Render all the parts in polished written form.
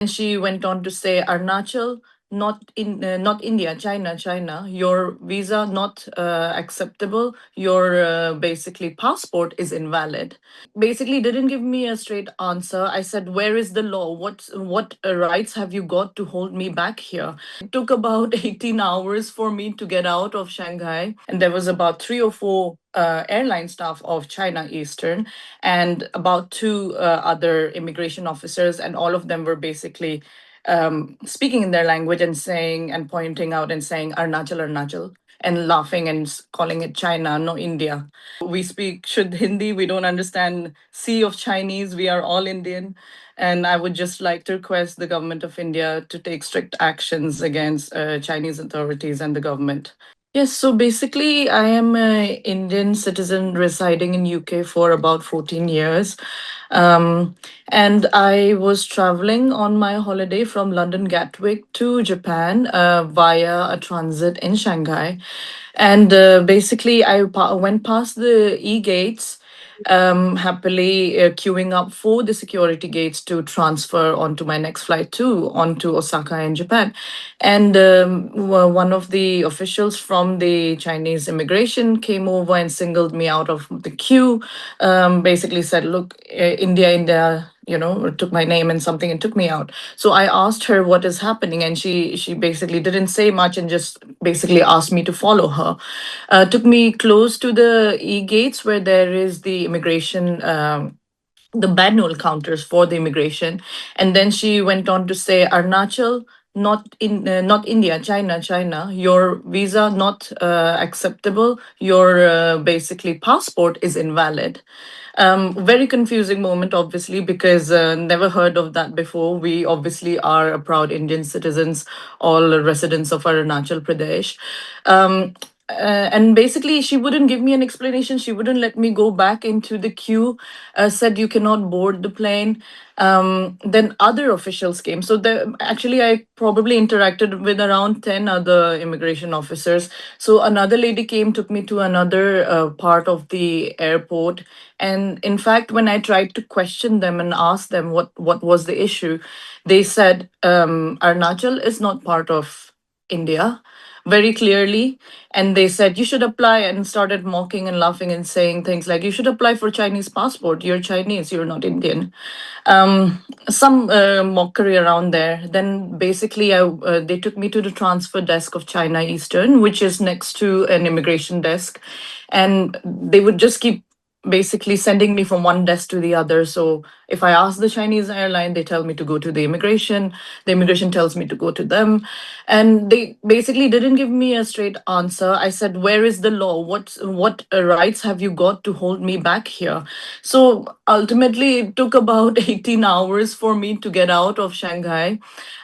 And she went on to say, Arunachal, not India, China. Your visa not acceptable. Your basically passport is invalid. Basically didn't give me a straight answer. I said, where is the law? What rights have you got to hold me back here? It took about 18 hours for me to get out of Shanghai, and there was about three or four airline staff of China Eastern and about two other immigration officers, and all of them were basically speaking in their language and saying and pointing out and saying Arunachal, and laughing and calling it China, no India. We speak Shuddh Hindi. We don't understand C of Chinese. We are all Indian. And I would just like to request the government of India to take strict actions against Chinese authorities and the government. Yes, so basically, I am an Indian citizen residing in UK for about 14 years. Um, and I was traveling on my holiday from London Gatwick to Japan via a transit in Shanghai. And basically, went past the e gates, happily queuing up for the security gates to transfer onto my next flight to onto Osaka in Japan. And one of the officials from the Chinese immigration came over and singled me out of the queue. Basically said, "Look, India." Took my name and something and took me out. So I asked her what is happening, and she basically didn't say much and just basically asked me to follow her. Took me close to the e gates where there is the immigration. The manual counters for the immigration, and then she went on to say, Arunachal, not India, China. Your visa not acceptable. Your basically passport is invalid. Very confusing moment, obviously, because never heard of that before. We obviously are a proud Indian citizens, all residents of Arunachal Pradesh. Um, and basically, she wouldn't give me an explanation. She wouldn't let me go back into the queue. Said you cannot board the plane. Then other officials came. So actually, I probably interacted with around 10 other immigration officers. So another lady came, took me to another part of the airport. And in fact, when I tried to question them and ask them what was the issue, they said Arunachal is not part of India very clearly. And they said you should apply, and started mocking and laughing and saying things like, you should apply for Chinese passport. You're Chinese, you're not Indian. Some mockery around there. Then basically, they took me to the transfer desk of China Eastern, which is next to an immigration desk. And they would just keep basically sending me from one desk to the other. So if I ask the Chinese airline, they tell me to go to the immigration. The immigration tells me to go to them. And they basically didn't give me a straight answer. I said, where is the law? What rights have you got to hold me back here? So ultimately, it took about 18 hours for me to get out of Shanghai.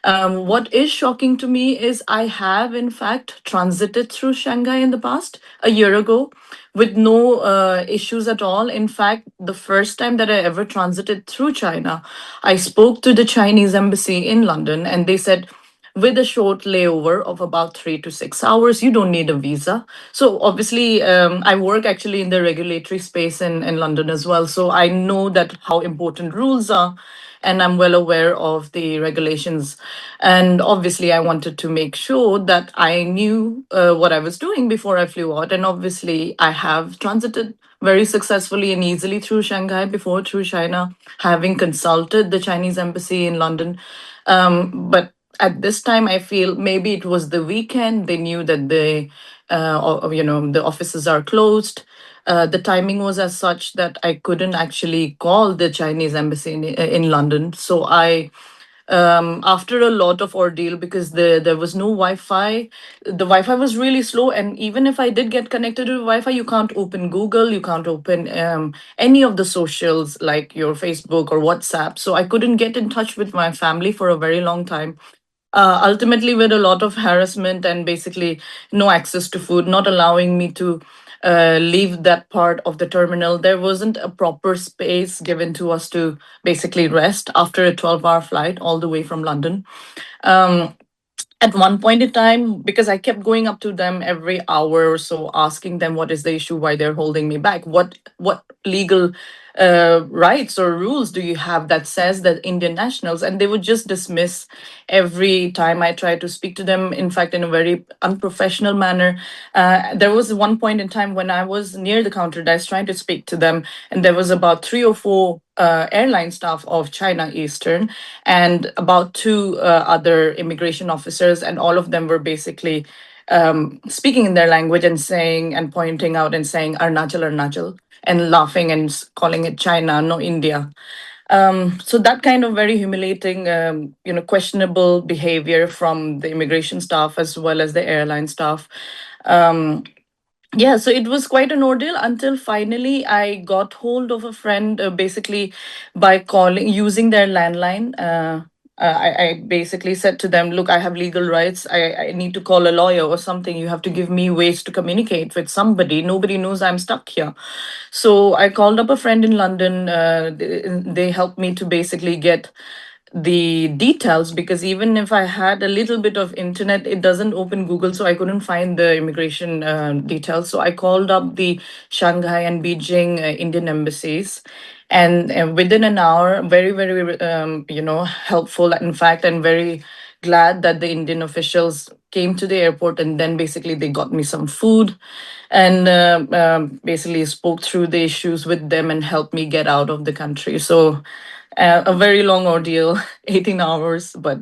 What is shocking to me is I have, in fact, transited through Shanghai in the past, a year ago, with no issues at all. In fact, the first time that I ever transited through China, I spoke to the Chinese embassy in London, and they said, with a short layover of about 3 to 6 hours, you don't need a visa. So obviously, I work actually in the regulatory space in London as well. So I know that how important rules are, and I'm well aware of the regulations. And obviously, I wanted to make sure that I knew what I was doing before I flew out. And obviously, I have transited very successfully and easily through Shanghai before, through China, having consulted the Chinese embassy in London. But at this time, I feel maybe it was the weekend. They knew that the offices are closed. The timing was as such that I couldn't actually call the Chinese embassy in London. So after a lot of ordeal, because there was no Wi-Fi, the Wi-Fi was really slow, and even if I did get connected to Wi-Fi, you can't open Google, you can't open any of the socials like your Facebook or WhatsApp. So I couldn't get in touch with my family for a very long time. Ultimately, with a lot of harassment and basically no access to food, not allowing me to leave that part of the terminal. There wasn't a proper space given to us to basically rest after a 12-hour flight all the way from London. Um, at one point in time, because I kept going up to them every hour or so, asking them what is the issue, why they're holding me back, what legal rights or rules do you have that says that Indian nationals? And they would just dismiss every time I tried to speak to them, in fact, in a very unprofessional manner. There was one point in time when I was near the counter desk trying to speak to them, and there was about three or four airline staff of China Eastern and about two other immigration officers, and all of them were basically speaking in their language and saying and pointing out and saying Arunachal, Arunachal, and laughing and calling it China, no India. So that kind of very humiliating, questionable behavior from the immigration staff as well as the airline staff. Um, yeah, so it was quite an ordeal until finally I got hold of a friend, basically by calling using their landline. I basically said to them, look, I have legal rights. I need to call a lawyer or something. You have to give me ways to communicate with somebody. Nobody knows I'm stuck here. So I called up a friend in London. They helped me to basically get the details, because even if I had a little bit of internet, it doesn't open Google, so I couldn't find the immigration details. So I called up the Shanghai and Beijing Indian embassies, and within an hour, very very helpful, in fact, and very glad that the Indian officials came to the airport, and then basically they got me some food and basically spoke through the issues with them and helped me get out of the country. So a very long ordeal, 18 hours, but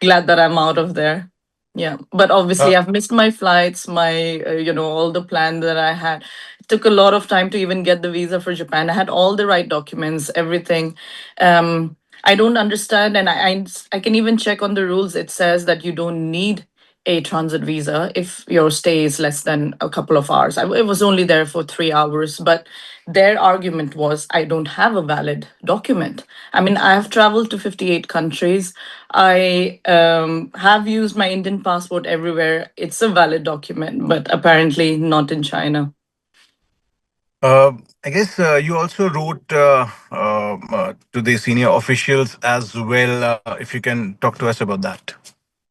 glad that I'm out of there. Yeah, but obviously I've missed my flights, my all the plan that I had. It took a lot of time to even get the visa for Japan. I had all the right documents, everything. I don't understand, and I can even check on the rules. It says that you don't need a transit visa if your stay is less than a couple of hours. It was only there for 3 hours, but their argument was I don't have a valid document. I mean, I have traveled to 58 countries. I have used my Indian passport everywhere. It's a valid document, but apparently not in China. I guess you also wrote to the senior officials as well. If you can talk to us about that.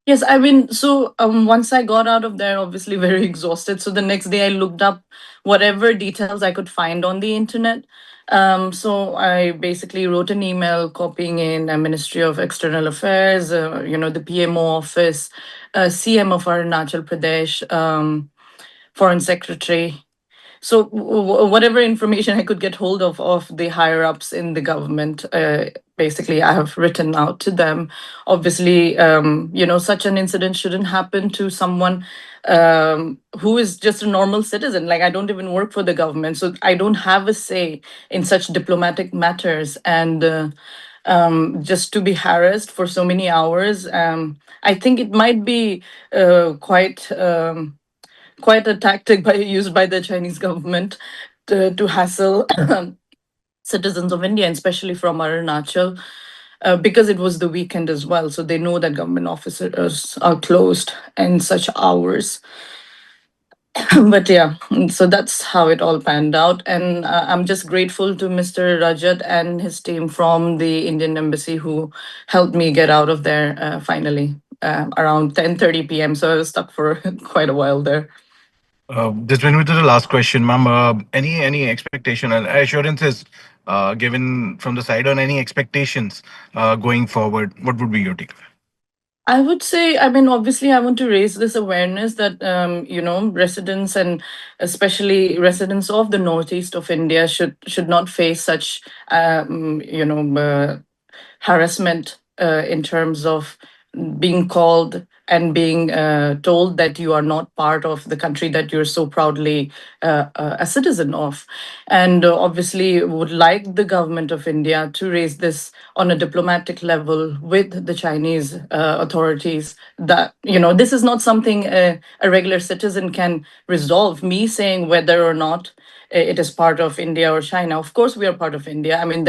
Yes, I mean, so once I got out of there, obviously very exhausted. So the next day I looked up whatever details I could find on the internet. So I basically wrote an email copying in a Ministry of External Affairs, the PMO office, CM of Arunachal Pradesh, Foreign Secretary. So whatever information I could get hold of the higher ups in the government, basically I have written out to them. Obviously, such an incident shouldn't happen to someone who is just a normal citizen. Like, I don't even work for the government, so I don't have a say in such diplomatic matters. And just to be harassed for so many hours, I think it might be quite. Quite a tactic used by the Chinese government to hassle citizens of India, and especially from Arunachal, because it was the weekend as well. So they know that government offices are closed in such hours. But yeah, so that's how it all panned out. And I'm just grateful to Mr. Rajat and his team from the Indian Embassy who helped me get out of there finally around 10:30 p.m. So I was stuck for quite a while there. This brings me to the last question, ma'am. Any expectation and assurances given from the side on any expectations going forward? What would be your take? I would say, I mean, obviously, I want to raise this awareness that, residents and especially residents of the northeast of India should not face such, harassment in terms of being called and being told that you are not part of the country that you're so proudly a citizen of. And obviously, would like the government of India to raise this on a diplomatic level with the Chinese authorities. That, this is not something a regular citizen can resolve. Me saying whether or not it is part of India or China. Of course, we are part of India. I mean,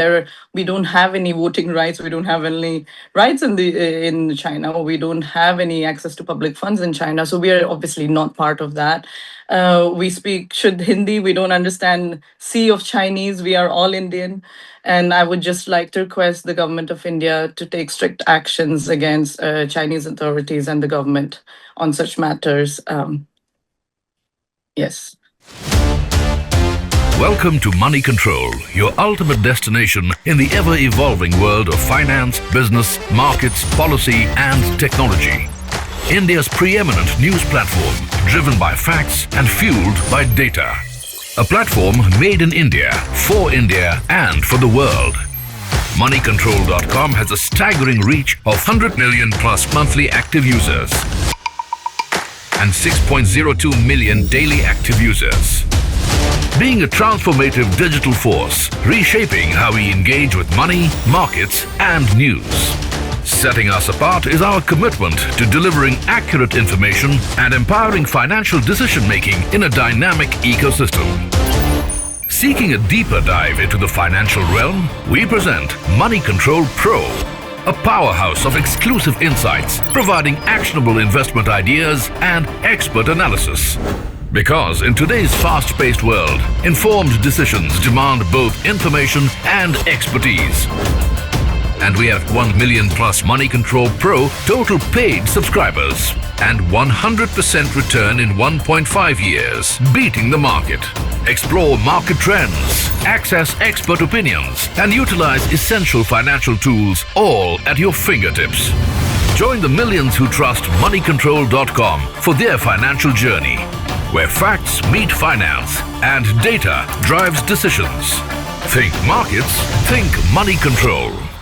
we don't have any voting rights. We don't have any rights in China. We don't have any access to public funds in China. So we are obviously not part of that. We speak should Hindi. We don't understand C of Chinese. We are all Indian. And I would just like to request the government of India to take strict actions against Chinese authorities and the government on such matters. Yes. Welcome to Moneycontrol, your ultimate destination in the ever-evolving world of finance, business, markets, policy and technology. India's preeminent news platform, driven by facts and fueled by data. A platform made in India, for India and for the world. Moneycontrol.com has a staggering reach of 100 million plus monthly active users and 6.02 million daily active users. Being a transformative digital force, reshaping how we engage with money, markets and news. Setting us apart is our commitment to delivering accurate information and empowering financial decision-making in a dynamic ecosystem. Seeking a deeper dive into the financial realm, we present Moneycontrol Pro, a powerhouse of exclusive insights, providing actionable investment ideas and expert analysis. Because in today's fast-paced world, informed decisions demand both information and expertise. And we have 1 million plus Moneycontrol Pro total paid subscribers and 100% return in 1.5 years, beating the market. Explore market trends, access expert opinions, and utilize essential financial tools all at your fingertips. Join the millions who trust Moneycontrol.com for their financial journey, where facts meet finance and data drives decisions. Think markets, think Moneycontrol.